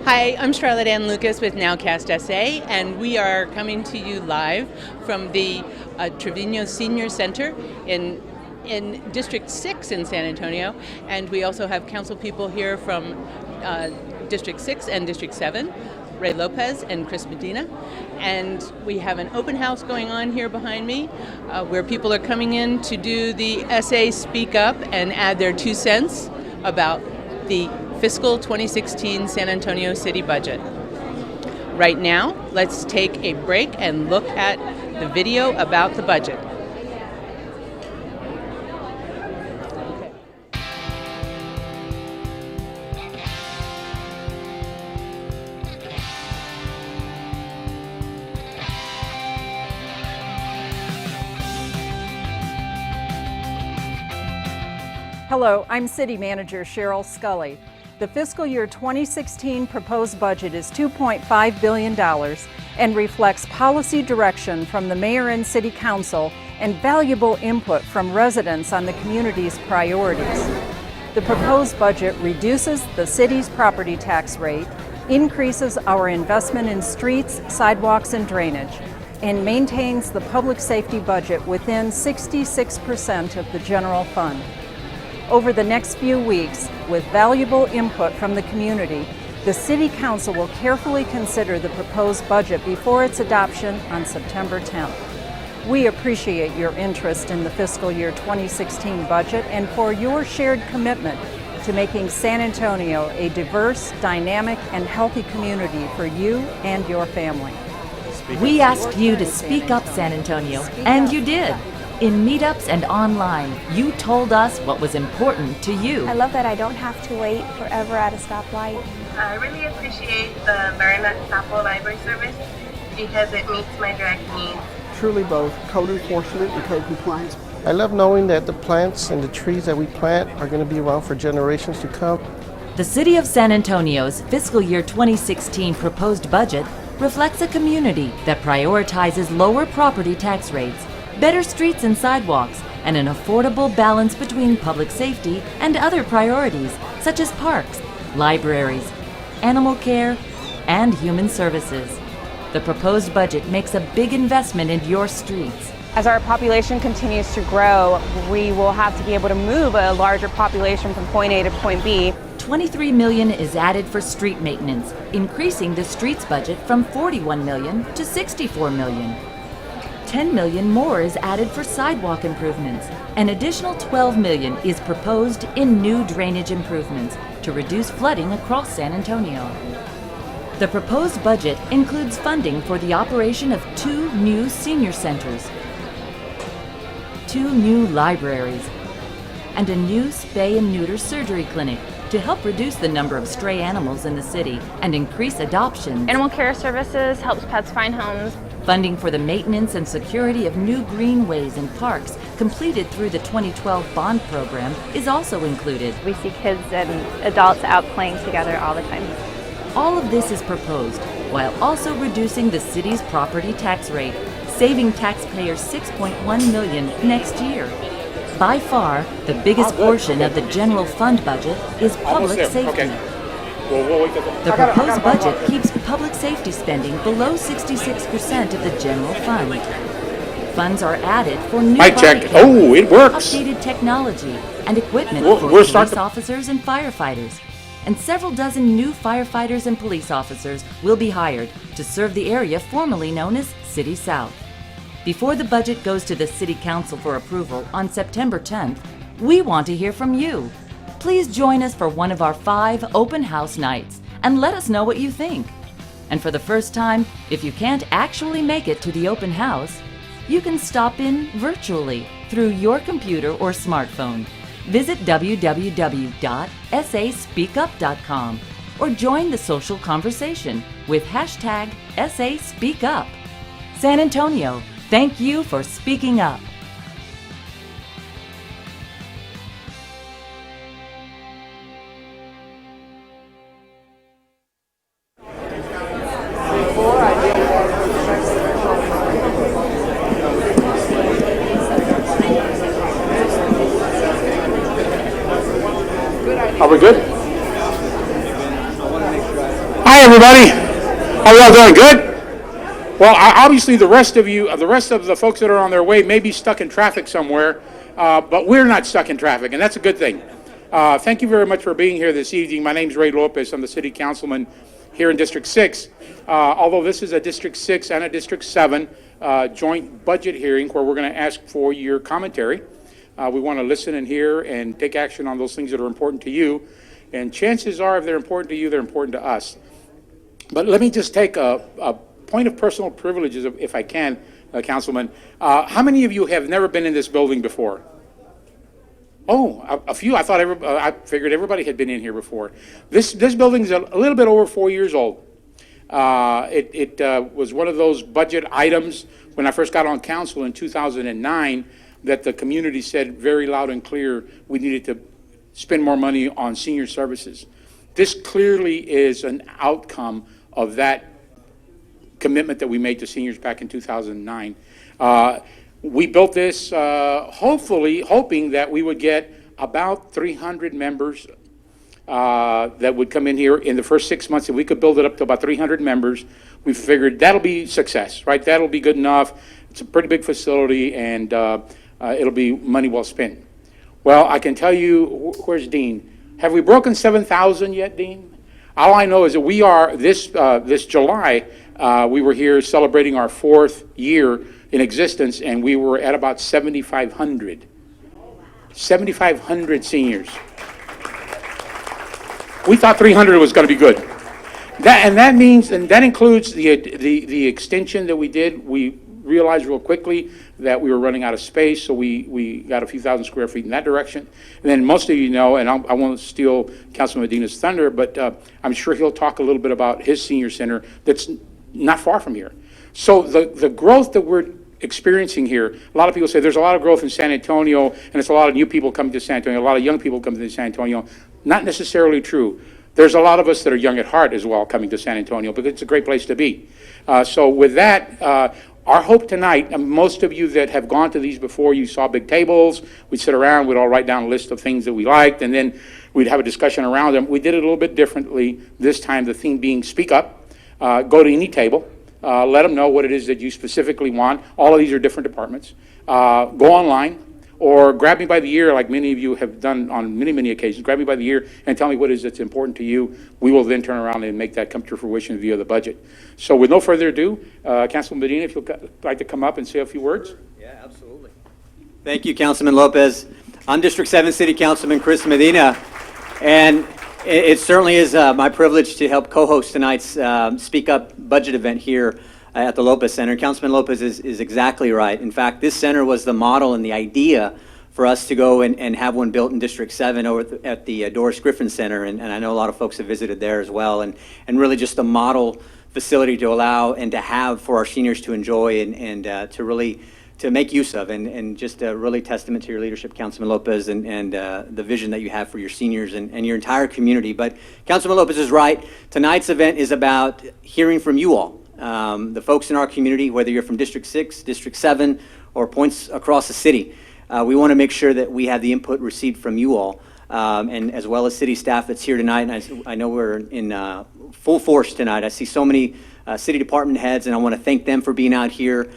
Hi, I'm Charlotte Ann Lucas with Nowcast SA, and we are coming to you live from the Trevino Senior Center in District 6 in San Antonio, and we also have council people here from District 6 and District 7, Ray Lopez and Chris Medina, and we have an open house going on here behind me where people are coming in to do the SA Speak Up and add their 2 cents about the fiscal 2016 San Antonio City budget. Right now, let's take a break and look at the video about the budget. Hello, I'm City Manager Cheryl Scully. The fiscal year 2016 proposed budget is $2.5 billion and reflects policy direction from the Mayor and City Council and valuable input from residents on the community's priorities. The proposed budget reduces the city's property tax rate, increases our investment in streets, sidewalks, and drainage, and maintains the public safety budget within 66% of the general fund. Over the next few weeks, with valuable input from the community, the City Council will carefully consider the proposed budget before its adoption on September 10th. We appreciate your interest in the fiscal year 2016 budget and for your shared commitment to making San Antonio a diverse, dynamic, and healthy community for you and your family. We asked you to speak up, San Antonio, and you did. In meetups and online, you told us what was important to you. I love that I don't have to wait forever at a stoplight. I really appreciate the Barnett Sapo Library service because it meets my direct needs. Truly both code enforcement and code compliance. I love knowing that the plants and the trees that we plant are going to be around for generations to come. The City of San Antonio's fiscal year 2016 proposed budget reflects a community that prioritizes lower property tax rates, better streets and sidewalks, and an affordable balance between public safety and other priorities such as parks, libraries, animal care, and human services. The proposed budget makes a big investment in your streets. As our population continues to grow, we will have to be able to move a larger population from point A to point B. $23 million is added for street maintenance, increasing the streets budget from $41 million to $64 million. $10 million more is added for sidewalk improvements. An additional $12 million is proposed in new drainage improvements to reduce flooding across San Antonio. The proposed budget includes funding for the operation of 2 new senior centers, 2 new libraries, and a new spay and neuter surgery clinic to help reduce the number of stray animals in the city and increase adoptions. Animal care services helps pets find homes. Funding for the maintenance and security of new greenways and parks completed through the 2012 bond program is also included. We see kids and adults out playing together all the time. All of this is proposed while also reducing the city's property tax rate, saving taxpayers $6.1 million next year. By far, the biggest portion of the general fund budget is public safety. The proposed budget keeps public safety spending below 66% of the general fund. Funds are added for new body cameras, it works. updated technology, and equipment for police officers and firefighters. And several dozen new firefighters and police officers will be hired to serve the area formerly known as City South. Before the budget goes to the City Council for approval on September 10th, we want to hear from you. Please join us for one of our 5 open house nights and let us know what you think. And for the first time, if you can't actually make it to the open house, you can stop in virtually through your computer or smartphone. Visit www.saspeakup.com or join the social conversation with #SASpeakUp. San Antonio, thank you for speaking up. Are we good? Hi, everybody. How y'all doing? Good? Well, obviously the rest of the folks that are on their way may be stuck in traffic somewhere, but we're not stuck in traffic, and that's a good thing. Thank you very much for being here this evening. My name is Ray Lopez. I'm the City Councilman here in District 6. Although this is a District 6 and a District 7 joint budget hearing where we're going to ask for your commentary. We want to listen and hear and take action on those things that are important to you. And chances are, if they're important to you, they're important to us. But let me just take a point of personal privileges, if I can, Councilman. How many of you have never been in this building before? Oh, a few. I figured everybody had been in here before. This building is a little bit over 4 years old. It was one of those budget items when I first got on council in 2009 that the community said very loud and clear we needed to spend more money on senior services. This clearly is an outcome of that commitment that we made to seniors back in 2009. We built this hoping that we would get about 300 members that would come in here in the first 6 months. If we could build it up to about 300 members, we figured that'll be success, right? That'll be good enough. It's a pretty big facility, and it'll be money well spent. Well, I can tell you, where's Dean? Have we broken 7,000 yet, Dean? All I know is that we are, this July, we were here celebrating our 4th year in existence, and we were at about 7,500. 7,500 seniors. We thought 300 was going to be good. That means, and that includes the extension that we did. We realized real quickly that we were running out of space, so we got a few thousand square feet in that direction. And then most of you know, and I won't steal Councilman Medina's thunder, but I'm sure he'll talk a little bit about his senior center that's not far from here. So the growth that we're experiencing here, a lot of people say there's a lot of growth in San Antonio, and it's a lot of new people coming to San Antonio, a lot of young people coming to San Antonio. Not necessarily true. There's a lot of us that are young at heart as well coming to San Antonio because it's a great place to be. So with that, our hope tonight, and most of you that have gone to these before, you saw big tables. We'd sit around, we'd all write down a list of things that we liked, and then we'd have a discussion around them. We did it a little bit differently this time, the theme being speak up, go to any table, let them know what it is that you specifically want. All of these are different departments. Go online, or grab me by the ear, like many of you have done on many, many occasions. Grab me by the ear and tell me what it is that's important to you. We will then turn around and make that come to fruition via the budget. So with no further ado, Councilman Medina, if you'd like to come up and say a few words. Yeah, absolutely. Thank you, Councilman Lopez. I'm District 7 City Councilman Chris Medina, and it certainly is my privilege to help co-host tonight's Speak Up budget event here at the Lopez Center. Councilman Lopez is exactly right. In fact, this center was the model and the idea for us to go and have one built in District 7 over at the Doris Griffin Center, and I know a lot of folks have visited there as well, and really just a model facility to allow and to have for our seniors to enjoy and to really to make use of, and just a really testament to your leadership, Councilman Lopez, and the vision that you have for your seniors and your entire community. But Councilman Lopez is right. Tonight's event is about hearing from you all. The folks in our community, whether you're from District 6, District 7, or points across the city, we want to make sure that we have the input received from you all, and as well as city staff that's here tonight. And I know we're in full force tonight. I see so many city department heads, and I want to thank them for being out here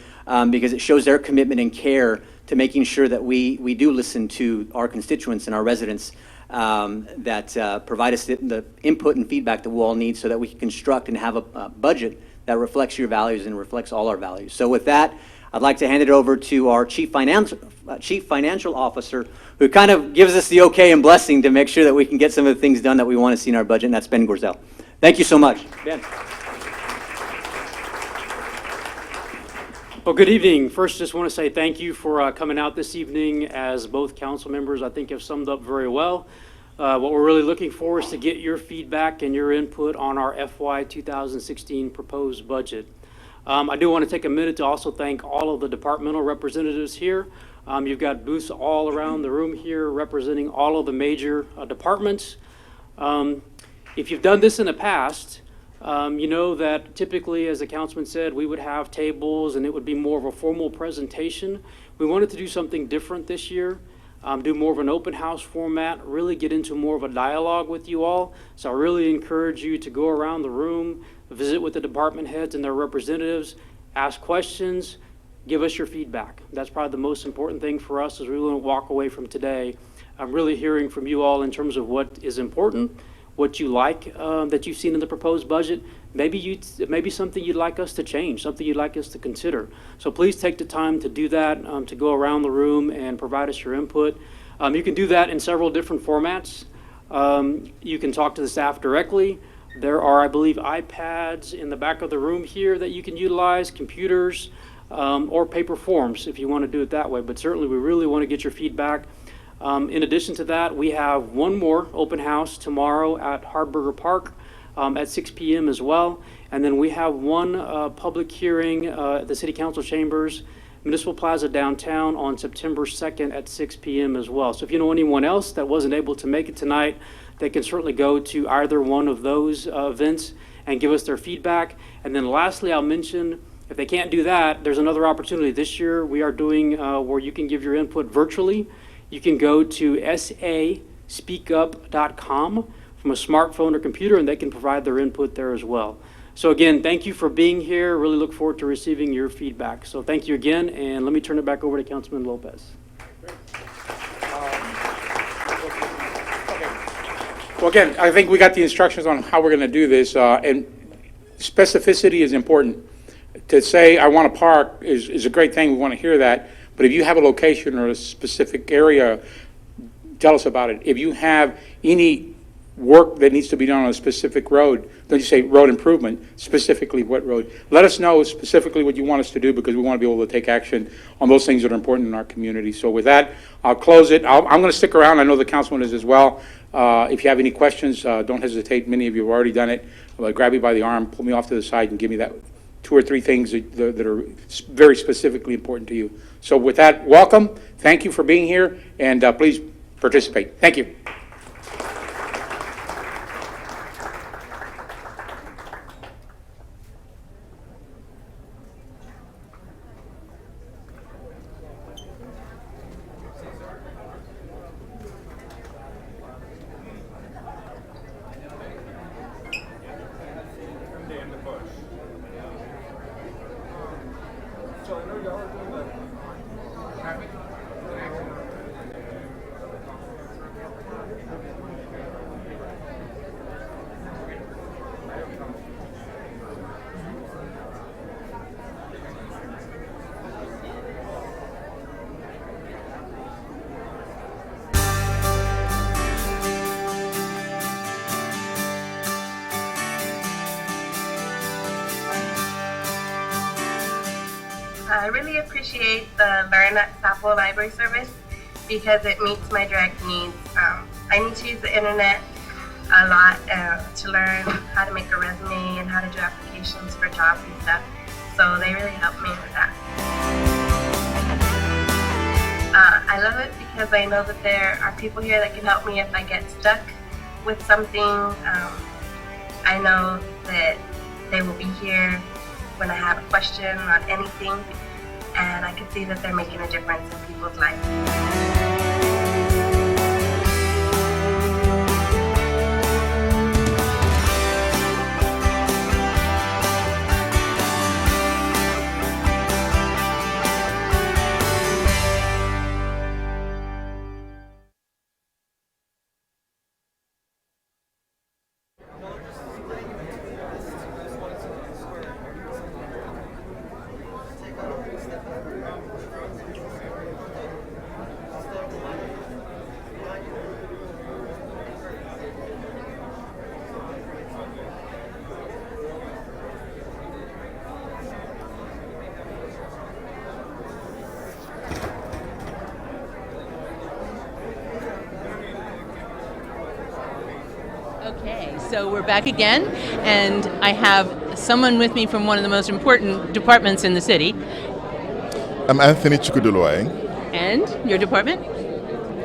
because it shows their commitment and care to making sure that we do listen to our constituents and our residents that provide us the input and feedback that we all need so that we can construct and have a budget that reflects your values and reflects all our values. So with that, I'd like to hand it over to our Chief Financial Officer, who kind of gives us the okay and blessing to make sure that we can get some of the things done that we want to see in our budget, and that's Ben Goodale. Thank you so much. Ben. Well, good evening. First, just want to say thank you for coming out this evening. As both council members, I think, have summed up very well. What we're really looking for is to get your feedback and your input on our FY 2016 proposed budget. I do want to take a minute to also thank all of the departmental representatives here. You've got booths all around the room here representing all of the major departments. If you've done this in the past, you know that typically, as the councilman said, we would have tables and it would be more of a formal presentation. We wanted to do something different this year. do more of an open house format, really get into more of a dialogue with you all. So I really encourage you to go around the room, visit with the department heads and their representatives, ask questions, give us your feedback. That's probably the most important thing for us as we want to walk away from today. I'm really hearing from you all in terms of what is important, what you like that you've seen in the proposed budget, maybe something you'd like us to change, something you'd like us to consider. So please take the time to do that, to go around the room and provide us your input. You can do that in several different formats. You can talk to the staff directly. There are, I believe, iPads in the back of the room here that you can utilize, computers, or paper forms if you want to do it that way. But certainly we really want to get your feedback. In addition to that, we have one more open house tomorrow at Hardburger Park at 6 p.m. as well. And then we have one public hearing at the City Council Chambers, Municipal Plaza downtown on September 2nd at 6 p.m. as well. So if you know anyone else that wasn't able to make it tonight, they can certainly go to either one of those events and give us their feedback. And then lastly, I'll mention, if they can't do that, there's another opportunity. This year we are doing where you can give your input virtually. You can go to saspeakup.com from a smartphone or computer, and they can provide their input there as well. So again, thank you for being here. Really look forward to receiving your feedback. So thank you again, and let me turn it back over to Councilman Lopez. Well, again, I think we got the instructions on how we're going to do this, and specificity is important. To say I want to park is a great thing. We want to hear that. But if you have a location or a specific area, tell us about it. If you have any work that needs to be done on a specific road, don't you say road improvement, specifically what road? Let us know specifically what you want us to do, because we want to be able to take action on those things that are important in our community. So with that, I'll close it. I'm going to stick around. I know the councilman is as well. If you have any questions, don't hesitate. Many of you have already done it. I'll grab you by the arm, pull me off to the side, and give me that 2 or 3 things that are very specifically important to you. So with that, welcome. Thank you for being here, and please participate. Thank you. I really appreciate the Learn at Sapo Library service because it meets my direct needs. I need to use the internet a lot to learn how to make a resume and how to do applications for jobs and stuff. So they really help me with that. I love it because I know that there are people here that can help me if I get stuck with something. I know that they will be here when I have a question on anything, and I can see that they're making a difference in people's lives. Okay, so we're back again, and I have someone with me from one of the most important departments in the city. I'm Anthony Chukuduluai. And your department?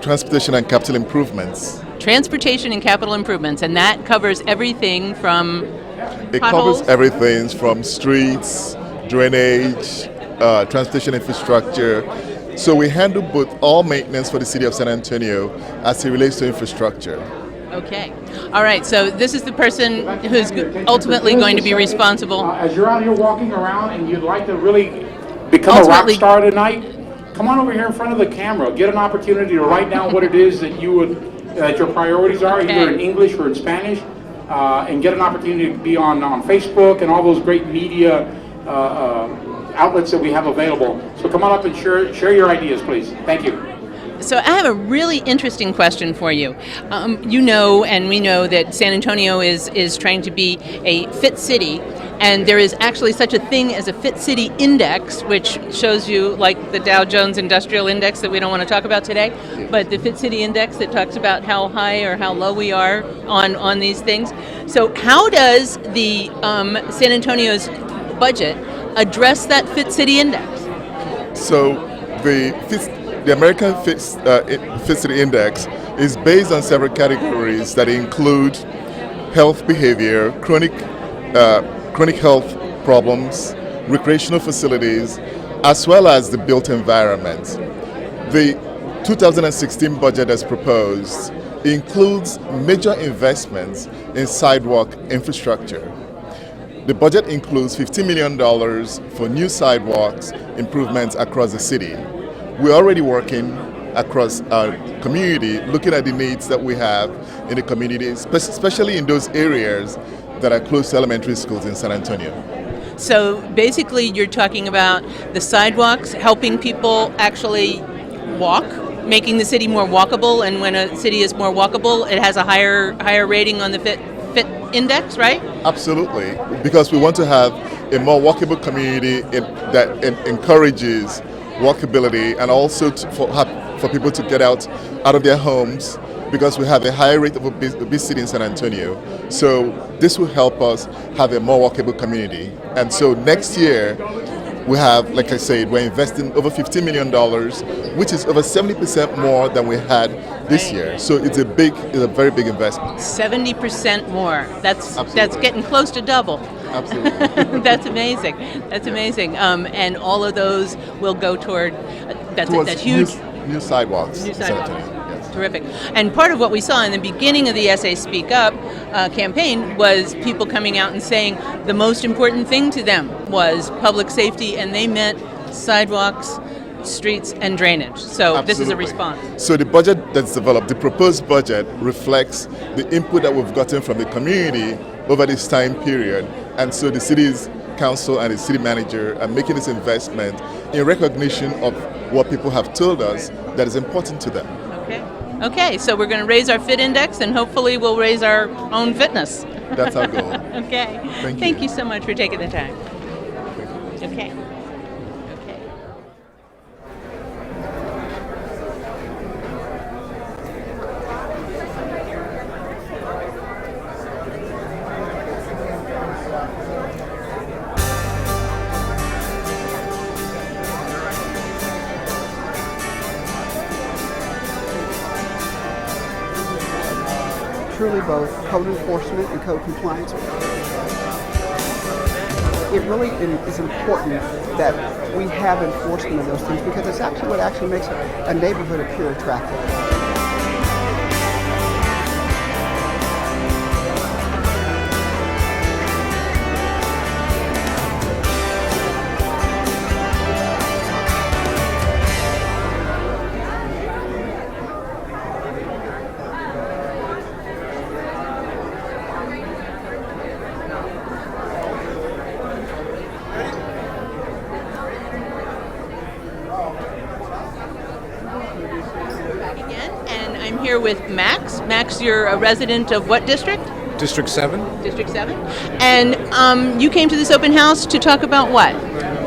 Transportation and Capital Improvements. Transportation and Capital Improvements, and that covers everything from It potholes? covers everything from streets, drainage, transportation infrastructure, So we handle both all maintenance for the city of San Antonio as it relates to infrastructure. Okay. All right. So this is the person who's ultimately going to be responsible. As you're out here walking around and you'd like to really become a rock star tonight, come on over here in front of the camera. Get an opportunity to write down what it is that that your priorities are, either in English or in Spanish, and get an opportunity to be on Facebook and all those great media outlets that we have available. So come on up and share your ideas, please. Thank you. So I have a really interesting question for you. You know, and we know that San Antonio is trying to be a fit city, and there is actually such a thing as a fit city index, which shows you like the Dow Jones Industrial Index that we don't want to talk about today, but the fit city index that talks about how high or how low we are on these things. So how does the San Antonio's budget address that fit city index? So the American Fit City Index is based on several categories that include health behavior, chronic health problems, recreational facilities, as well as the built environment. The 2016 budget as proposed includes major investments in sidewalk infrastructure. The budget includes $15 million for new sidewalks improvements across the city. We're already working across our community, looking at the needs that we have in the community, especially in those areas that are close to elementary schools in San Antonio. So basically you're talking about the sidewalks helping people actually walk, making the city more walkable, and when a city is more walkable, it has a higher rating on the fit index, right? Absolutely, because we want to have a more walkable community that encourages walkability, and also for people to get out of their homes, because we have a higher rate of obesity in San Antonio. So this will help us have a more walkable community. And so next year, we have, like I said, we're investing over $15 million, which is over 70% more than we had this year. So it's a very big investment. 70% more. That's getting close to double. Absolutely. That's amazing. That's amazing. And all of those will go toward that's huge. New sidewalks. New sidewalks. Yes. Terrific. And part of what we saw in the beginning of the SA Speak Up campaign was people coming out and saying the most important thing to them was public safety, and they meant sidewalks, streets, and drainage. So Absolutely. This is a response. So the budget that's developed, the proposed budget, reflects the input that we've gotten from the community over this time period. And so the city's council and the city manager are making this investment in recognition of what people have told us that is important to them. Okay, so we're going to raise our fit index, and hopefully we'll raise our own fitness. That's our goal. Okay. Thank you so much for taking the time. Okay. Truly both code enforcement and code compliance. It really is important that we have enforcement of those things, because it's actually what actually makes a neighborhood appear attractive. Here with Max. Max, you're a resident of what district? District 7. District 7. And you came to this open house to talk about what?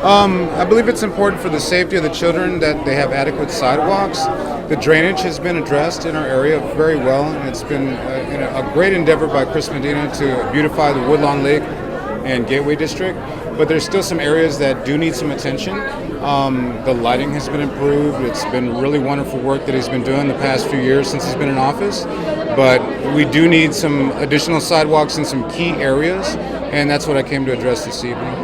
I believe it's important for the safety of the children that they have adequate sidewalks. The drainage has been addressed in our area very well, and it's been a great endeavor by Chris Medina to beautify the Woodlawn Lake and Gateway District. But there's still some areas that do need some attention. The lighting has been improved. It's been really wonderful work that he's been doing the past few years since he's been in office. But we do need some additional sidewalks in some key areas, and that's what I came to address this evening.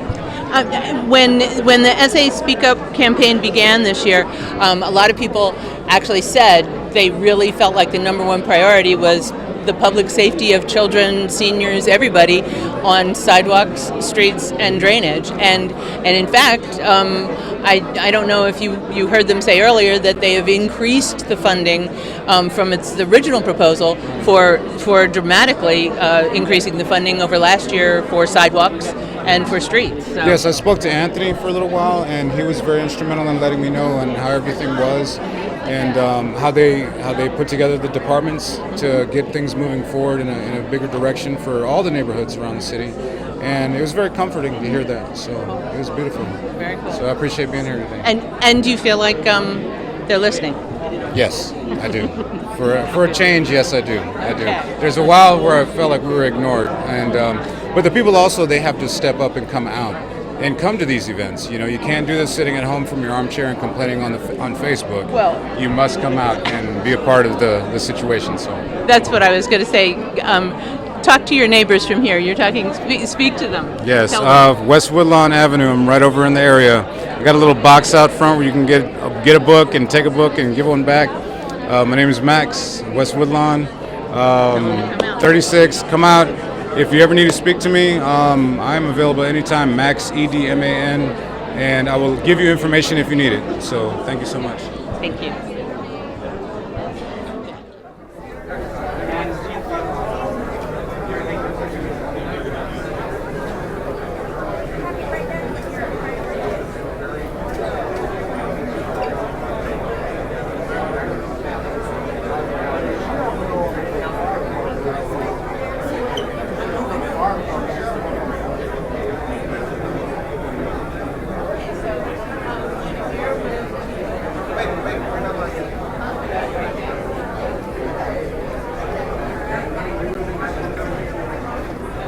When the SA Speak Up campaign began this year, a lot of people actually said they really felt like the number one priority was the public safety of children, seniors, everybody on sidewalks, streets, and drainage. And in fact, I don't know if you heard them say earlier that they have increased the funding from the original proposal for dramatically increasing the funding over last year for sidewalks and for streets. So. Yes, I spoke to Anthony for a little while, and he was very instrumental in letting me know on how everything was, and how they put together the departments to get things moving forward in a bigger direction for all the neighborhoods around the city. And it was very comforting to hear that. So it was beautiful. Very cool. So I appreciate being here today. And do you feel like they're listening? Yes, I do. For a change, yes, I do. I do. Okay. There's a while where I felt like we were ignored, and but the people also, they have to step up and come out and come to these events. You know, you can't do this sitting at home from your armchair and complaining on Facebook. Well, you must come out and be a part of the situation. So that's what I was going to say. Talk to your neighbors from here. You're talking. Speak to them. Yes, Tell them. West Woodlawn Avenue. I'm right over in the area. I got a little box out front where you can get a book and take a book and give one back. My name is Max, West Woodlawn, 36. Come out. If you ever need to speak to me, I'm available anytime, Max, EDMAN, and I will give you information if you need it. So thank you so much. Thank you.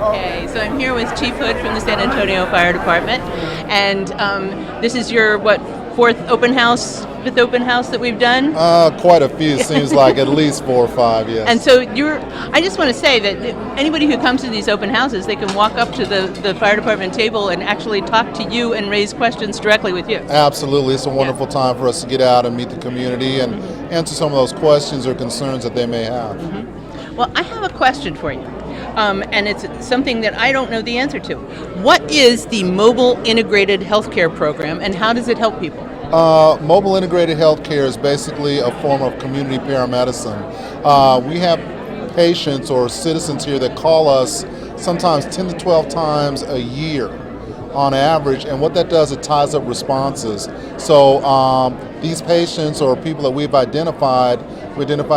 Okay, so I'm here with Chief Hood from the San Antonio Fire Department, and this is your, fourth fifth open house that we've done? Quite a few. Seems like at least 4 or 5, yes. And so I just want to say that anybody who comes to these open houses, they can walk up to the fire department table and actually talk to you and raise questions directly with you. Absolutely. It's a wonderful time for us to get out and meet the community and answer some of those questions or concerns that they may have. Mm-hmm. Well, I have a question for you. And it's something that I don't know the answer to. What is the Mobile Integrated Healthcare Program, and how does it help people? Mobile Integrated Healthcare is basically a form of community paramedicine. We have patients or citizens here that call us sometimes 10 to 12 times a year on average, and what that does, it ties up responses. So these patients or people that we identified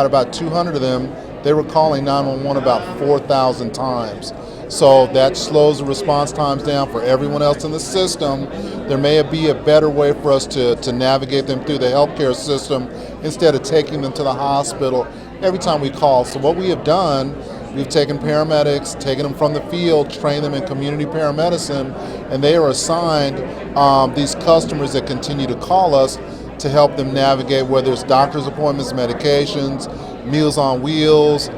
about 200 of them. They were calling 911 about 4,000 times. So that slows the response times down for everyone else in the system. There may be a better way for us to navigate them through the healthcare system instead of taking them to the hospital every time we call. So what we have done, we've taken paramedics, taken them from the field, trained them in community paramedicine, and they are assigned these customers that continue to call us to help them navigate, whether it's doctor's appointments, medications, Meals on Wheels,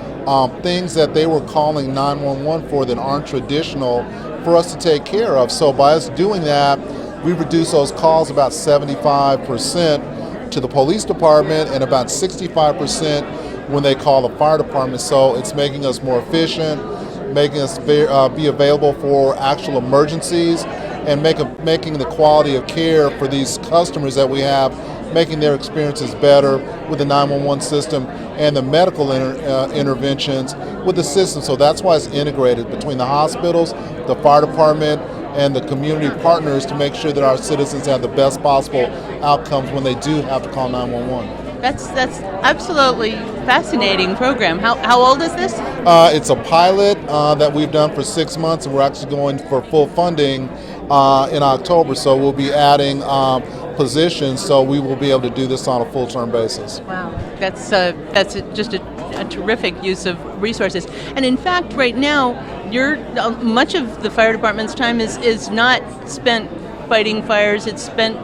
things that they were calling 911 for that aren't traditional for us to take care of. So by us doing that, we reduce those calls about 75% to the police department and about 65% when they call the fire department. So it's making us more efficient, making us be available for actual emergencies, and making the quality of care for these customers that we have, making their experiences better with the 911 system and the medical interventions with the system. So that's why it's integrated between the hospitals, the fire department, and the community partners to make sure that our citizens have the best possible outcomes when they do have to call 911. That's absolutely fascinating program. How old is this? It's a pilot that we've done for 6 months, and we're actually going for full funding in October. So we'll be adding positions, so we will be able to do this on a full-term basis. Wow, that's just a terrific use of resources. And in fact, right now, much of the fire department's time is not spent fighting fires. It's spent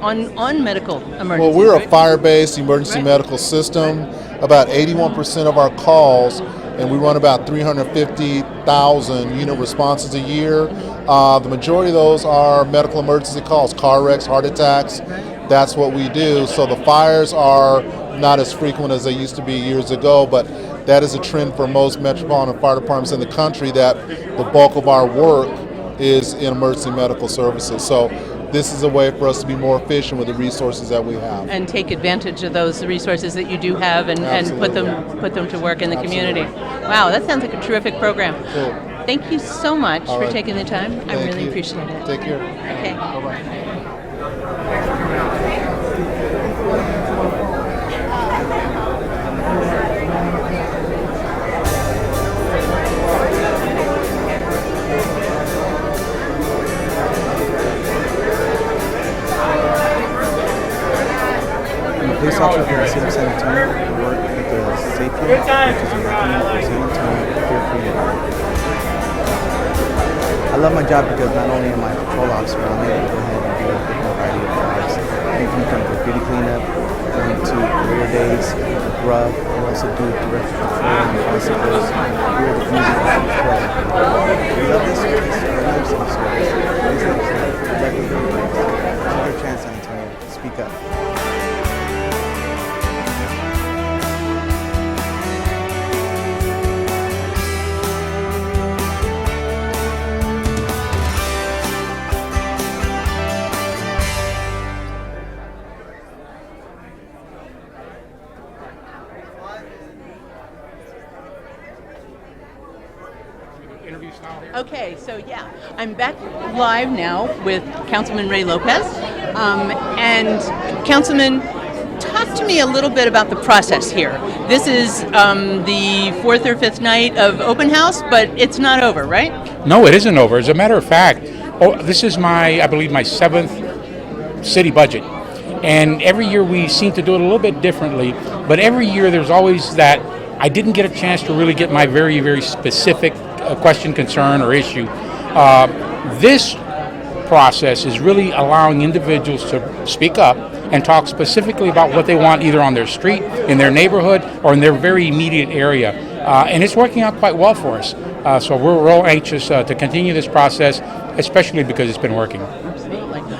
on medical emergencies. Well, we're right? a fire-based emergency medical system. About 81% of our calls, and we run about 350,000 unit responses a year. The majority of those are medical emergency calls, car wrecks, heart attacks. That's what we do. So the fires are not as frequent as they used to be years ago, but that is a trend for most metropolitan fire departments in the country, that the bulk of our work is in emergency medical services. So this is a way for us to be more efficient with the resources that we have. And take advantage of those resources that you do have and put them to work in the community. Wow, that sounds like a terrific program. Cool. Thank you so much All for right. taking the time. I Thank really you. appreciate it. Take care. Okay. Bye-bye. Police officer for the city of San Antonio to work with the safety, which is a recommend for San Antonio fear-free environment. I love my job because not only am I a patrol officer, but I'm able to go ahead and do a different variety of jobs. Anything from graffiti cleanup, going to career days, grub, and also do direct patrol on bicycles, hear the music as well. We love this service. I love this service. These things are regular things. Take your chance, San Antonio. Speak up. Okay, so yeah, I'm back live now with Councilman Ray Lopez. And Councilman, talk to me a little bit about the process here. This is the fourth or fifth night of open house, but it's not over, right? No, it isn't over. As a matter of fact, this is I believe my 7th city budget. And every year we seem to do it a little bit differently, but every year there's always that I didn't get a chance to really get my very, very specific question, concern, or issue. This process is really allowing individuals to speak up and talk specifically about what they want either on their street, in their neighborhood, or in their very immediate area. And it's working out quite well for us. So we're real anxious to continue this process, especially because it's been working.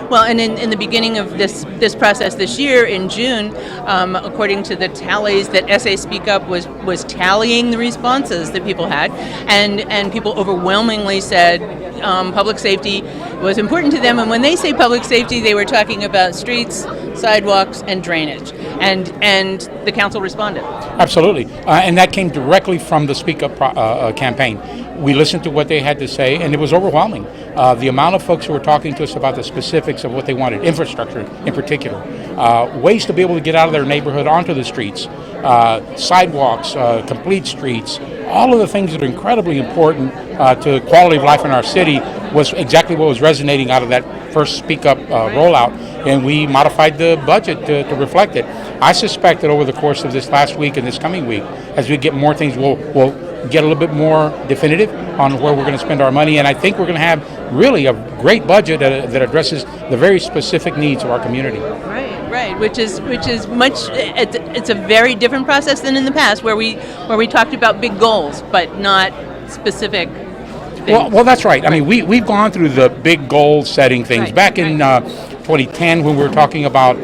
Well, and in the beginning of this process this year, in June, according to the tallies that SA Speak Up was tallying the responses that people had, and people overwhelmingly said public safety was important to them. And when they say public safety, they were talking about streets, sidewalks, and drainage. And the council responded. Absolutely. And that came directly from the Speak Up campaign. We listened to what they had to say, and it was overwhelming. The amount of folks who were talking to us about the specifics of what they wanted, infrastructure in particular, ways to be able to get out of their neighborhood onto the streets, sidewalks, complete streets, all of the things that are incredibly important to the quality of life in our city was exactly what was resonating out of that first Speak Up rollout, and we modified the budget to reflect it. I suspect that over the course of this last week and this coming week, as we get more things, we'll get a little bit more definitive on where we're going to spend our money, and I think we're going to have really a great budget that addresses the very specific needs of our community. Right, which is much. It's a very different process than in the past, where we talked about big goals but not specific things. Well, that's right. I mean, we've gone through the big goal setting things. Right, Back in 2010, when we were talking about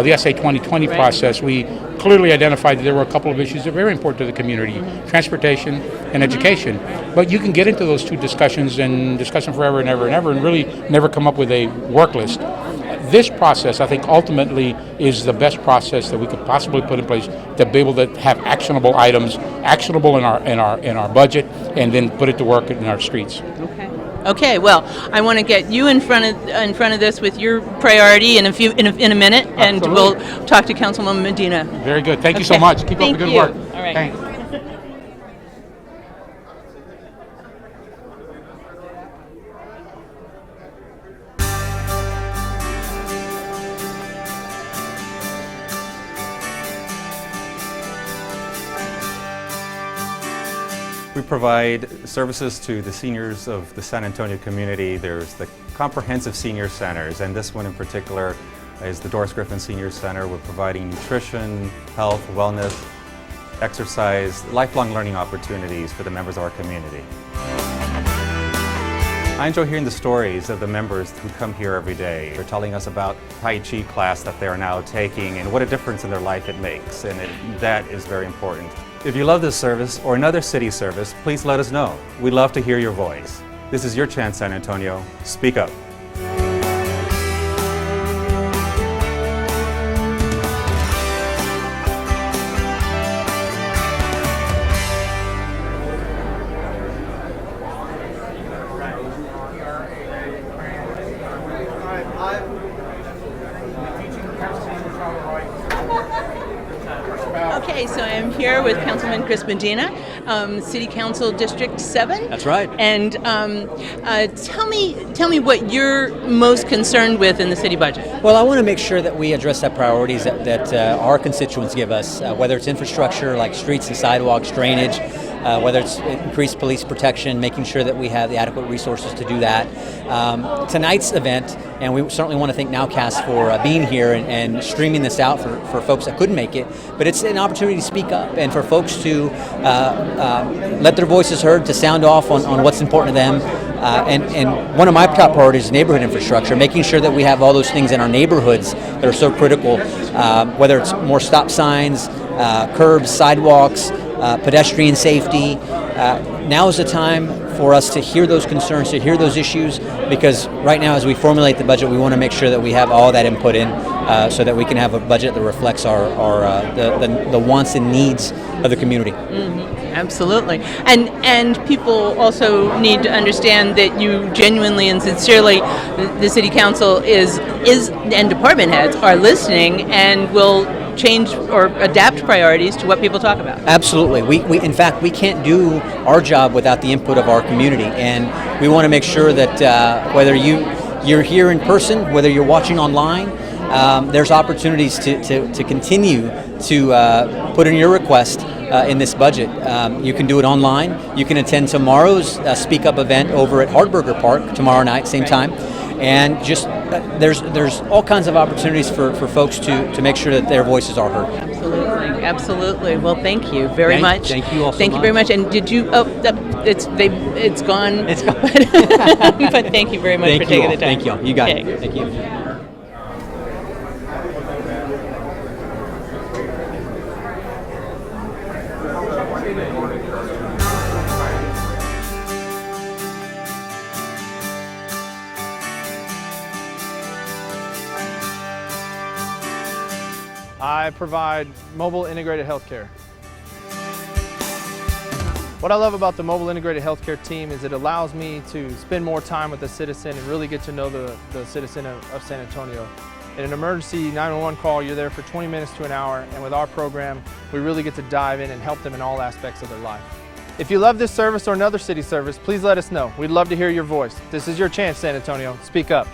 the SA 2020 process, we clearly identified that there were a couple of issues that are very important to the community, transportation and education. But you can get into those two discussions and discuss them forever and ever and ever and really never come up with a work list. This process, I think, ultimately is the best process that we could possibly put in place to be able to have actionable items, actionable in our budget, and then put it to work in our streets. Okay. Well, I want to get you in front of this with your priority in a minute, and we'll talk to Councilman Medina. Very good. Thank you so much. Keep up the good work. All right. Thanks. We provide services to the seniors of the San Antonio community. There's the comprehensive senior centers, and this one in particular is the Doris Griffin Senior Center. We're providing nutrition, health, wellness, exercise, lifelong learning opportunities for the members of our community. I enjoy hearing the stories of the members who come here every day. They're telling us about Tai Chi class that they're now taking and what a difference in their life it makes, and that is very important. If you love this service or another city service, please let us know. We'd love to hear your voice. This is your chance, San Antonio. Speak up. Okay, so I'm here with Councilman Chris Medina, City Council District 7. That's right. And tell me what you're most concerned with in the city budget. Well, I want to make sure that we address the priorities that our constituents give us, whether it's infrastructure like streets and sidewalks, drainage, whether it's increased police protection, making sure that we have the adequate resources to do that. Tonight's event, and we certainly want to thank Nowcast for being here and streaming this out for folks that couldn't make it, but it's an opportunity to speak up and for folks to let their voices heard, to sound off on what's important to them. And one of my top priorities is neighborhood infrastructure, making sure that we have all those things in our neighborhoods that are so critical, whether it's more stop signs, curbs, sidewalks, pedestrian safety. Now is the time for us to hear those concerns, to hear those issues, because right now as we formulate the budget, we want to make sure that we have all that input in so that we can have a budget that reflects the wants and needs of the community. Mm-hmm. Absolutely. And people also need to understand that you genuinely and sincerely, the City Council is and department heads are listening and will change or adapt priorities to what people talk about. Absolutely. We in fact, we can't do our job without the input of our community, and we want to make sure that whether you're here in person, whether you're watching online, there's opportunities to continue to put in your request in this budget. You can do it online. You can attend tomorrow's Speak Up event over at Hardburger Park tomorrow night, same time. And just there's all kinds of opportunities for folks to make sure that their voices are heard. Absolutely. Well, thank you very much. Thank you all so Thank you very much. And did you? Oh, it's gone. It's gone. But thank you very much for taking the time. Thank you. You got it. Thank you. I provide mobile integrated healthcare. What I love about the mobile integrated healthcare team is it allows me to spend more time with the citizen and really get to know the citizen of San Antonio. In an emergency 911 call, you're there for 20 minutes to an hour, and with our program, we really get to dive in and help them in all aspects of their life. If you love this service or another city service, please let us know. We'd love to hear your voice. This is your chance, San Antonio. Speak up.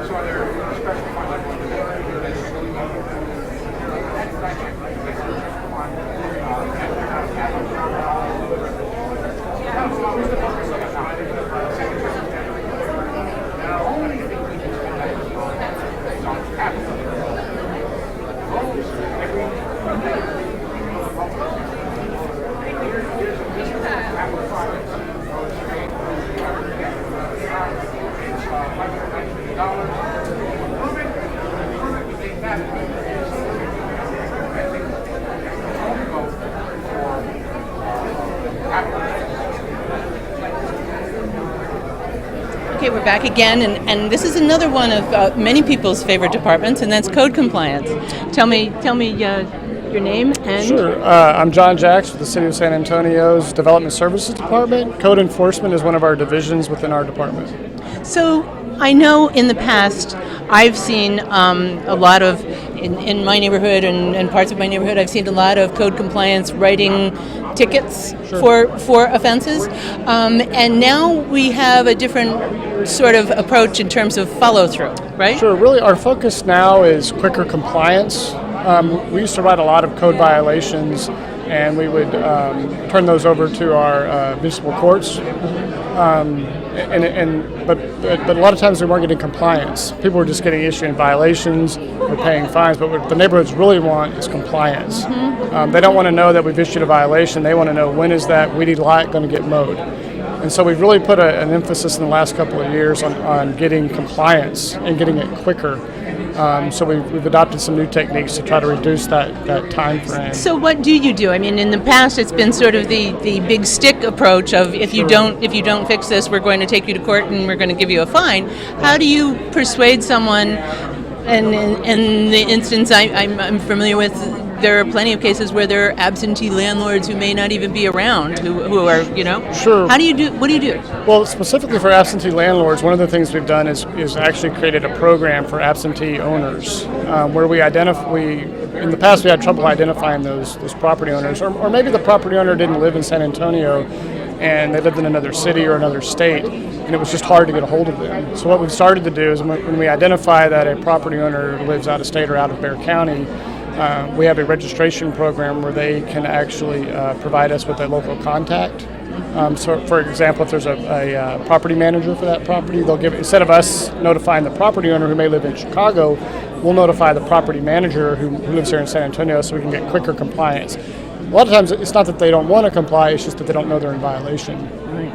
So Okay, we're back again, and this is another one of many people's favorite departments, and that's code compliance. Tell me your name and... Sure. I'm John Jacks with the City of San Antonio's Development Services Department. Code enforcement is one of our divisions within our department. So I know in the past I've seen a lot of, in my neighborhood and parts of my neighborhood, I've seen a lot of code compliance writing tickets for offenses. And now we have a different sort of approach in terms of follow-through, right? Sure. Really, our focus now is quicker compliance. We used to write a lot of code violations, and we would turn those over to our municipal courts. But a lot of times we weren't getting compliance. People were just getting issuing violations or paying fines. But what the neighborhoods really want is compliance. They don't want to know that we've issued a violation. They want to know, when is that weedy lot going to get mowed? And so we've really put an emphasis in the last couple of years on getting compliance and getting it quicker. So we've adopted some new techniques to try to reduce that time frame. So what do you do? I mean, in the past, it's been sort of the big stick approach of if you don't fix this, we're going to take you to court and we're going to give you a fine. How do you persuade someone? And in the instance I'm familiar with, there are plenty of cases where there are absentee landlords who may not even be around, who are, Sure. What do you do? Well, specifically for absentee landlords, one of the things we've done is actually created a program for absentee owners, where in the past we had trouble identifying those property owners, or maybe the property owner didn't live in San Antonio and they lived in another city or another state, and it was just hard to get a hold of them. So what we've started to do is when we identify that a property owner lives out of state or out of Bexar County, we have a registration program where they can actually provide us with a local contact. So, for example, if there's a property manager for that property, they'll give, instead of us notifying the property owner who may live in Chicago, we'll notify the property manager who lives here in San Antonio, so we can get quicker compliance. A lot of times, it's not that they don't want to comply; it's just that they don't know they're in violation.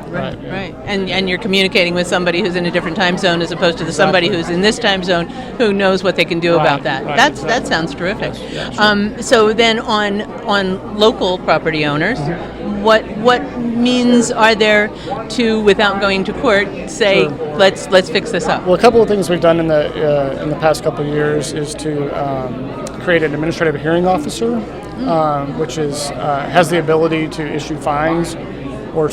Right. And you're communicating with somebody who's in a different time zone as opposed to somebody who's in this time zone who knows what they can do about that. That sounds terrific. So then on local property owners, what means are there to, without going to court, say let's fix this up? Well, a couple of things we've done in the past couple of years is to create an administrative hearing officer, which has the ability to issue fines or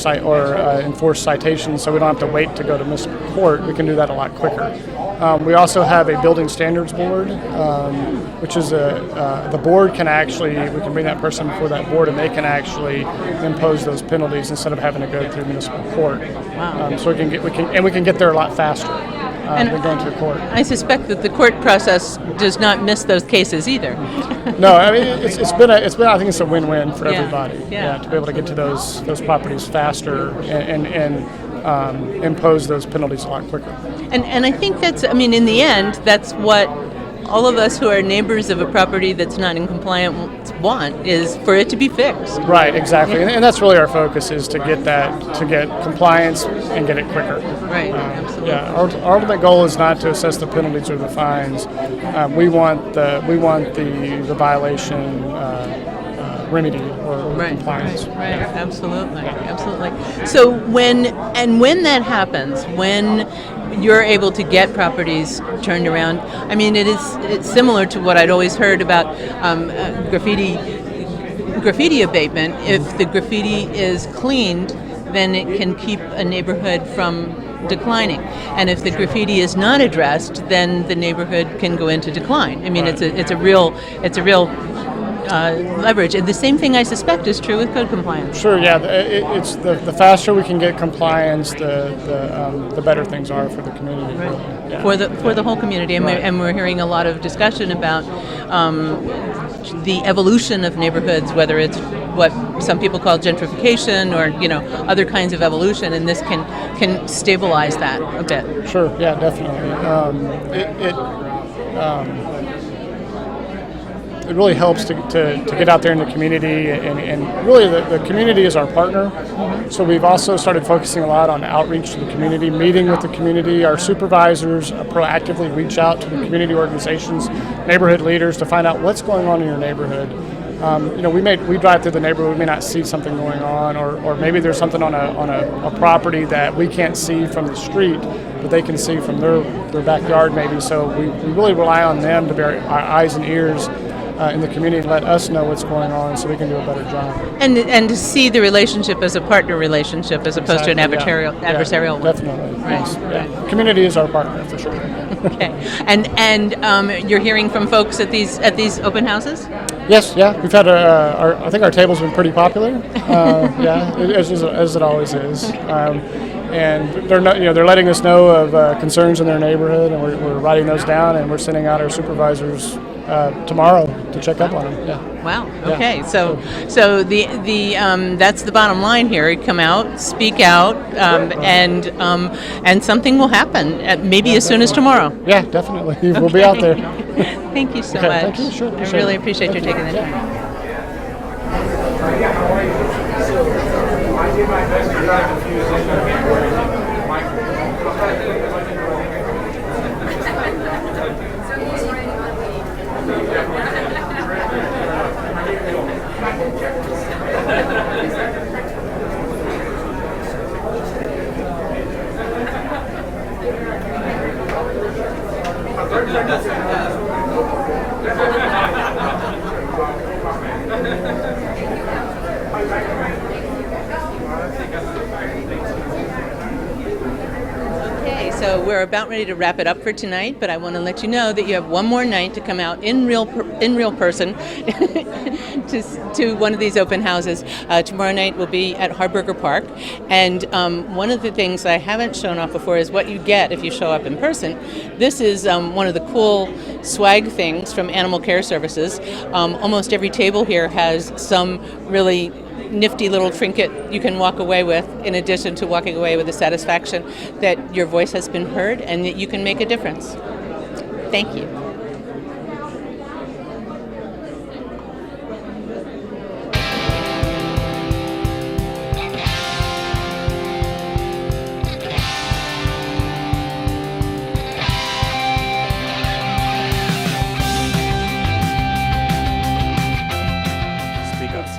enforce citations, so we don't have to wait to go to municipal court. We can do that a lot quicker. We also have a building standards board, which is the board can actually, we can bring that person before that board and they can actually impose those penalties instead of having to go through municipal court. Wow. So we can get there a lot faster than going to the court. I suspect that the court process does not miss those cases either. No, I mean it's been I think it's a win-win for everybody. Yeah, to be able to get to those properties faster and impose those penalties a lot quicker. And I think in the end, that's what all of us who are neighbors of a property that's not in compliance want, is for it to be fixed. Right, exactly. And that's really our focus, is to get compliance and get it quicker. Right, absolutely. Yeah, our ultimate goal is not to assess the penalties or the fines. We want the violation remedy or compliance. Right, absolutely. So when that happens, when you're able to get properties turned around, I mean, it's similar to what I'd always heard about graffiti abatement. If the graffiti is cleaned, then it can keep a neighborhood from declining, and if the graffiti is not addressed, then the neighborhood can go into decline. I mean, it's a real leverage. And the same thing, I suspect, is true with code compliance. Sure, yeah. It's the faster we can get compliance, the better things are for the community. Right. Really. Yeah. For the whole community, and we're hearing a lot of discussion about the evolution of neighborhoods, whether it's what some people call gentrification or other kinds of evolution, and this can stabilize that a bit. Sure, yeah, definitely. It really helps to get out there in the community, and really the community is our partner. So we've also started focusing a lot on outreach to the community, meeting with the community. Our supervisors proactively reach out to the community organizations, neighborhood leaders, to find out what's going on in your neighborhood. we drive through the neighborhood, we may not see something going on, or maybe there's something on a property that we can't see from the street, but they can see from their backyard maybe. So we really rely on them to be our eyes and ears in the community to let us know what's going on so we can do a better job. And to see the relationship as a partner relationship as opposed to an adversarial one. Definitely. Right. Yes. Yeah. Community is our partner for sure. Okay. And you're hearing from folks at these open houses? Yes, yeah. We've had I think our table's been pretty popular. As it always is. And they're letting us know of concerns in their neighborhood, and we're writing those down, and we're sending out our supervisors tomorrow to check up on them. Yeah. Wow. Okay. So the that's the bottom line here. You come out, speak out, and something will happen. Maybe as soon as tomorrow. Yeah, definitely. We'll be out there. Thank you so much. Thank you. Sure, I really appreciate you taking the time. Okay, so we're about ready to wrap it up for tonight, but I want to let you know that you have one more night to come out in real person to one of these open houses. Tomorrow night will be at Harburger Park, and one of the things I haven't shown off before is what you get if you show up in person. This is one of the cool swag things from Animal Care Services. Almost every table here has some really nifty little trinket you can walk away with, in addition to walking away with the satisfaction that your voice has been heard and that you can make a difference. Thank you.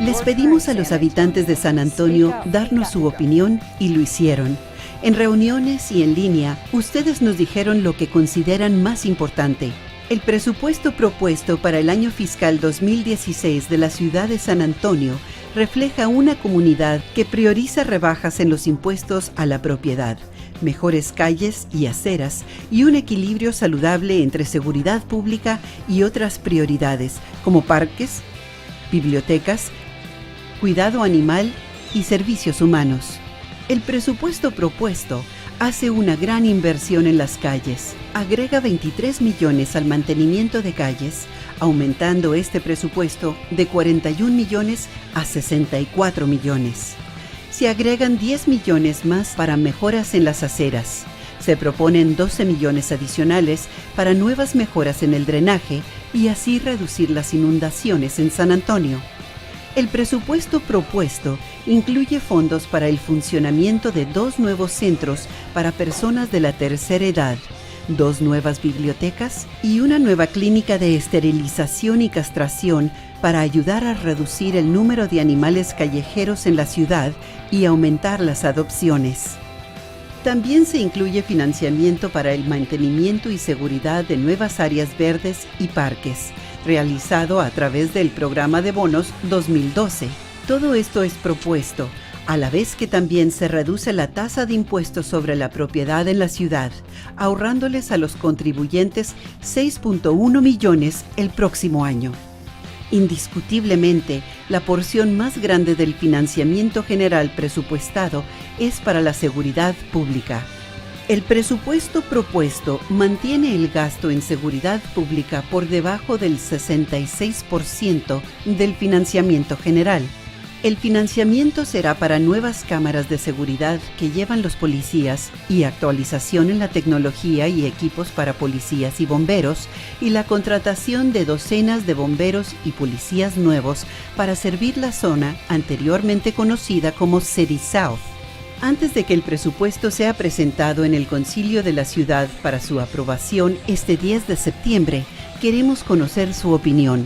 Les pedimos a los habitantes de San Antonio darnos su opinión y lo hicieron. En reuniones y en línea, ustedes nos dijeron lo que consideran más importante. El presupuesto propuesto para el año fiscal 2016 de la ciudad de San Antonio refleja una comunidad que prioriza rebajas en los impuestos a la propiedad, mejores calles y aceras y un equilibrio saludable entre seguridad pública y otras prioridades como parques, bibliotecas, cuidado animal y servicios humanos. El presupuesto propuesto hace una gran inversión en las calles. Agrega 23 millones al mantenimiento de calles, aumentando este presupuesto de 41 millones a 64 millones. Se agregan 10 millones más para mejoras en las aceras. Se proponen 12 millones adicionales para nuevas mejoras en el drenaje y así reducir las inundaciones en San Antonio. El presupuesto propuesto incluye fondos para el funcionamiento de 2 nuevos centros para personas de la tercera edad, 2 nuevas bibliotecas y una nueva clínica de esterilización y castración para ayudar a reducir el número de animales callejeros en la ciudad y aumentar las adopciones. También se incluye financiamiento para el mantenimiento y seguridad de nuevas áreas verdes y parques, realizado a través del programa de bonos 2012. Todo esto es propuesto, a la vez que también se reduce la tasa de impuestos sobre la propiedad en la ciudad, ahorrándoles a los contribuyentes 6.1 millones el próximo año. Indiscutiblemente, la porción más grande del financiamiento general presupuestado es para la seguridad pública. El presupuesto propuesto mantiene el gasto en seguridad pública por debajo del 66% del financiamiento general. El financiamiento será para nuevas cámaras de seguridad que llevan los policías y actualización en la tecnología y equipos para policías y bomberos y la contratación de docenas de bomberos y policías nuevos para servir la zona anteriormente conocida como City South. Antes de que el presupuesto sea presentado en el Concilio de la Ciudad para su aprobación este 10 de septiembre, queremos conocer su opinión.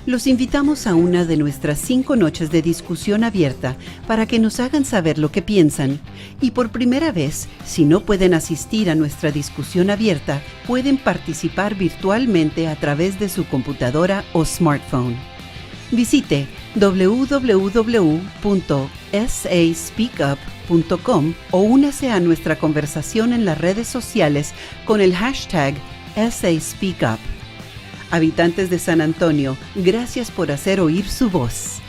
Los invitamos a una de nuestras 5 noches de discusión abierta para que nos hagan saber lo que piensan. Y por primera vez, si no pueden asistir a nuestra discusión abierta, pueden participar virtualmente a través de su computadora o smartphone. Visite www.saspeakup.com o únase a nuestra conversación en las redes sociales con el hashtag #SASpeakUp. Habitantes de San Antonio, gracias por hacer oír su voz.